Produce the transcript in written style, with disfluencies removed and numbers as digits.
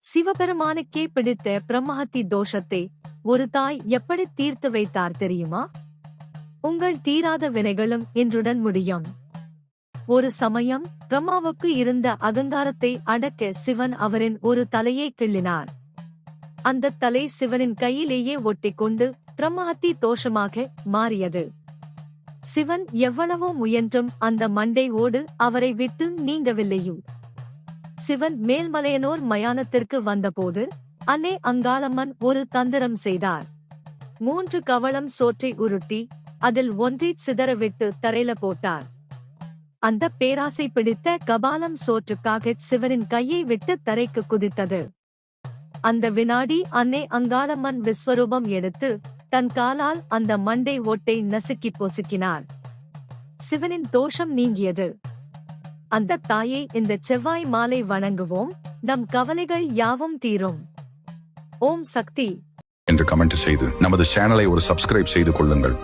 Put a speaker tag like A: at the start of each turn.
A: சிவபெருமானுக்கே பிடித்த பிரம்மஹத்தி தோஷத்தை ஒரு தாய் எப்படி தீர்த்து வைத்தார் தெரியுமா? உங்கள் தீராத வினைகளும் இன்றுடன் முடியும். ஒரு சமயம் பிரம்மாவுக்கு இருந்த அகங்காரத்தை அடக்க சிவன் அவரின் ஒரு தலையை கிள்ளினார். அந்த தலை சிவனின் கையிலேயே ஒட்டிக்கொண்டு பிரம்மஹத்தி தோஷமாக மாறியது. சிவன் எவ்வளவோ முயன்றும் அந்த மண்டை ஓடு அவரை விட்டு நீங்கவில்லையும். சிவன் மேல்மலையனூர் மயானத்திற்கு வந்தபோது அன்னை அங்காளம்மன் ஒரு தந்திரம் செய்தார். 3 கவளம் சோற்றை உருட்டி அதில் ஒன்றை சிதறவிட்டு தரையில போட்டார். அந்த பேராசை பிடித்த கபாலம் சோற்றுக்காக சிவனின் கையை விட்டு தரைக்கு குதித்தது. அந்த வினாடி அன்னை அங்காளம்மன் விஸ்வரூபம் எடுத்து தன் காலால் அந்த மண்டை ஓட்டை நசுக்கி பொசுக்கினார். சிவனின் தோஷம் நீங்கியது. அந்த தாயை இந்த செவ்வாய் மாலை வணங்குவோம், நம் கவலைகள் யாவும் தீரும். ஓம் சக்தி
B: என்று கமெண்ட் செய்து நமது சேனலை ஒரு சப்ஸ்கிரைப் செய்து கொள்ளுங்கள்.